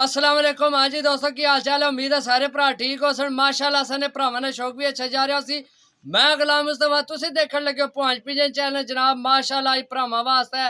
अस्सलाम वालेकुम। हाँ जी दोस्तों, की हाल चाल है? उम्मीद है सारे भरा ठीक हो सन। माशाअल्लाह सने भरावां ने शौक भी अच्छा जा रहा सी। मैं गुलाम मुस्तफा, तुसीं देखण लगे हो पहुंच पिजन चैनल। जनाब माशाअल्लाह भरावां वास्ते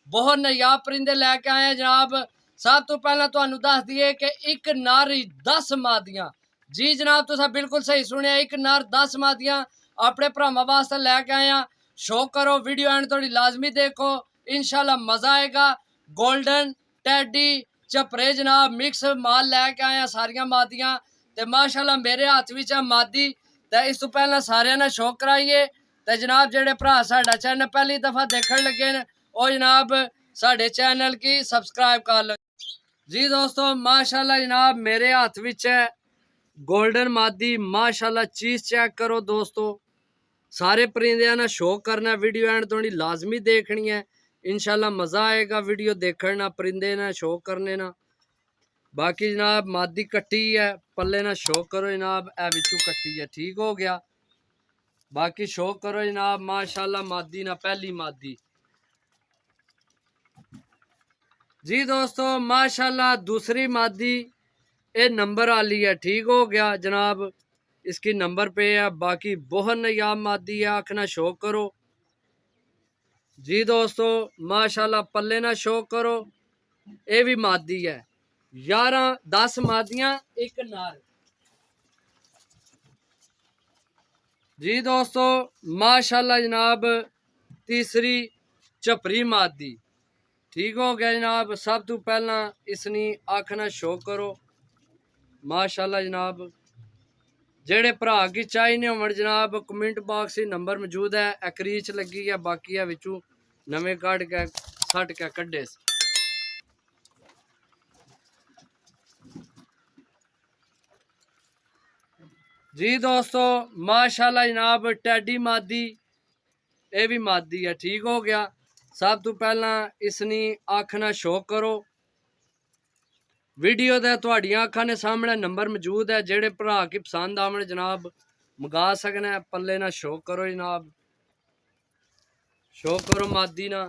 बहुत नायाब परिंदे लैके आए हैं जनाब। सब तो पहला तुहानू दस दिए कि एक नर 10 मादियां। जी जनाब, तुसा बिल्कुल सही सुनिया, एक नर 10 मादियां अपने भरावां वास्ते लैके आए हैं। शौक करो, वीडियो एंड थोड़ी लाजमी देखो, इंशाल्लाह मजा आएगा। गोल्डन टैडी झपरे जनाब मिक्स माल लैके आए हैं, सारियां मादियां ते माशाल्लाह मेरे हाथ विच है मादी। ते इस तो पहले सारे ने शौक कराइए। ते जनाब जेडे भरा साडा चैनल पहली दफा देखण लगे न, ओ जनाब साडे चैनल की सब्सक्राइब कर लो। जी दोस्तों माशाल्लाह जनाब मेरे हाथ विच है गोल्डन मादी। माशाल्लाह चीज चेक करो दोस्तों, सारे परिंदे ना शौक करना, वीडियो एंड थोड़ी लाजमी देखनी है। इंशाल्लाह मजा आएगा वीडियो देखना, परिंदे ना शौक करने ना। बाकी जनाब मादी कट्टी है, पल्ले ना शौक करो जनाब, ए विचू कट्टी है, ठीक हो गया। बाकी शौक करो जनाब माशाल्लाह मादी ना पहली मादी। जी दोस्तों माशाल्लाह दूसरी मादी ये नंबर वाली है, ठीक हो गया जनाब, इसकी नंबर पे है। बाकी बहुत नायाब मादी है, आखना शौक करो। जी दोस्तों माशाल्लाह पल्ले ना शौक करो, ये भी मादी है। 11-10 मादियां एक नर। जी दोस्तों माशाल्लाह जनाब तीसरी झपरी मादी, ठीक हो गया जनाब। सब तो पहला इसनी आखना शौक करो माशाल्लाह जनाब। जेड़े भरा की चाहिए होवन जनाब कमेंट बॉक्स नंबर मौजूद है। एक रीच लगी है, बाकी है विचू नवे कट के सट के कड्डे। जी दोस्तों माशाल्लाह जनाब टैडी मादी, ये भी मादी है, ठीक हो गया। सब तो पहला इसनी आखना शौक करो। वीडियो दे तुहाडियां अखां ने सामने नंबर मौजूद है, जेड़े भरा की पसंद आवन जनाब मंगा सकने। पल्ले ना शौक करो जनाब, शौक करो मादी ना।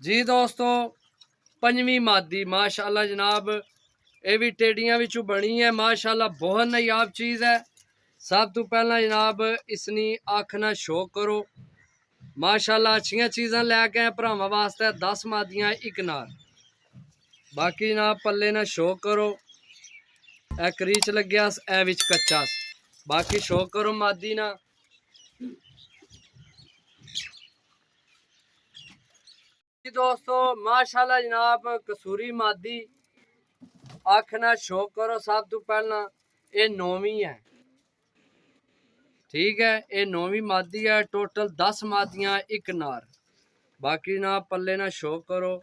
जी दोस्तों पंजवी मादी माशाल्लाह जनाब, ये भी टेडियां विचू बनी है, माशाल्लाह बहुत नायाब चीज है। सब तो पहला जनाब इसनी आखना शौक करो। माशाल्लाह अच्छियां चीज़ां लैके आए भरावां वास्ते, 10 मादियां एक नार। बाकी जनाब पल्ले ना शौक करो, एक रीच लग्या ए विच कच्चा। बाकी शौक करो मादी ना। दोस्तों माशाल्लाह जनाब कसूरी मादी, आखना शौक करो। सब तो पहला ये 9वीं है, ठीक है, ये 9वीं मादी है। टोटल 10 मादियां एक नार। बाकी जनाब पल्ले ना शौक करो,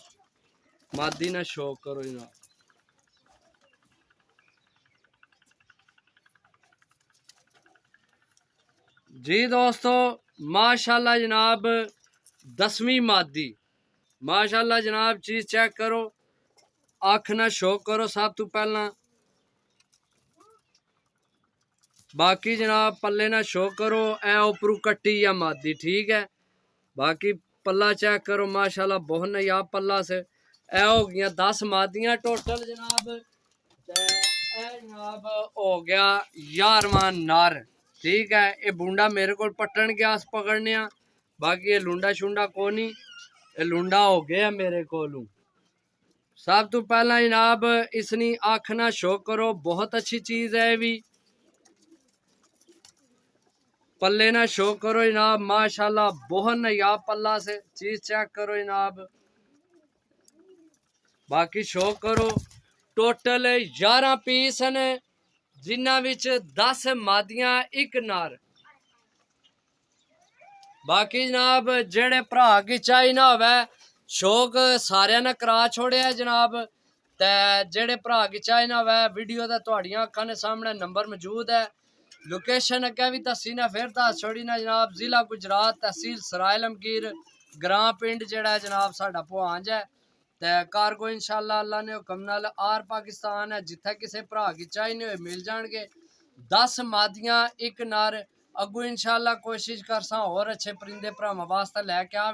मादी ना शौक करो जनाब। जी दोस्तों माशाल्लाह जनाब 10वीं मादी, माशाल्लाह जनाब चीज चेक करो, आखना शौक करो सब तो पहला। बाकी जनाब पल्ले ना शौक करो, ए उपरू कट्टी या मादी, ठीक है। बाकी पल्ला चेक करो माशाल्लाह बहुत नायाब पल्ला से। ए हो गया 10 मादियां टोटल जनाब, जनाब हो गया 11वां नर, ठीक है। ये बूंडा मेरे को पट्टन गया पकड़ने, बाकी ये लुंडा शुंडा कोनी, ये लुंडा हो गया मेरे को। सब तो पहला जनाब इसनी आखना शौक करो, बहुत अच्छी चीज है भी। पल्ले ना शौक करो जनाब, माशाल्लाह बहुत नायाब पल्ला से, चीज चेक करो जनाब। बाकी शौक करो, टोटल 11 पीस ने, जिन्हां विच 10 मादियां एक नर। बाकी जनाब जेड़े भरा की चाही ना होवे शौक सारे ने करा छोड़िया जनाब। ते जेड़े भरा की चाही ना होवे वीडियो ते तुहाडियां अखां ने सामने नंबर मौजूद है। लोकेशन अगे भी दसी ना, फिर दस छोड़ी ना जनाब। जिला गुजरात, तहसील सराय लमगीर, ग्रां पिंड जेड़ा जनाब साडा भुआंज है। ते कारगो इंशाल्लाह अल्लाह ने हुक्म नाल आर पाकिस्तान है, जिथे किसी भरा की चाही ने मिल जाएंगे। 10 मादियां एक नर, ਅੱਗੋਂ ਇਨਸ਼ਾਅੱਲਾ ਕੋਸ਼ਿਸ਼ ਕਰਸਾਂ ਹੋਰ ਅੱਛੇ ਪਰਿੰਦੇ ਭਰਾਵਾਂ ਵਾਸਤੇ ਲੈ ਕੇ ਆ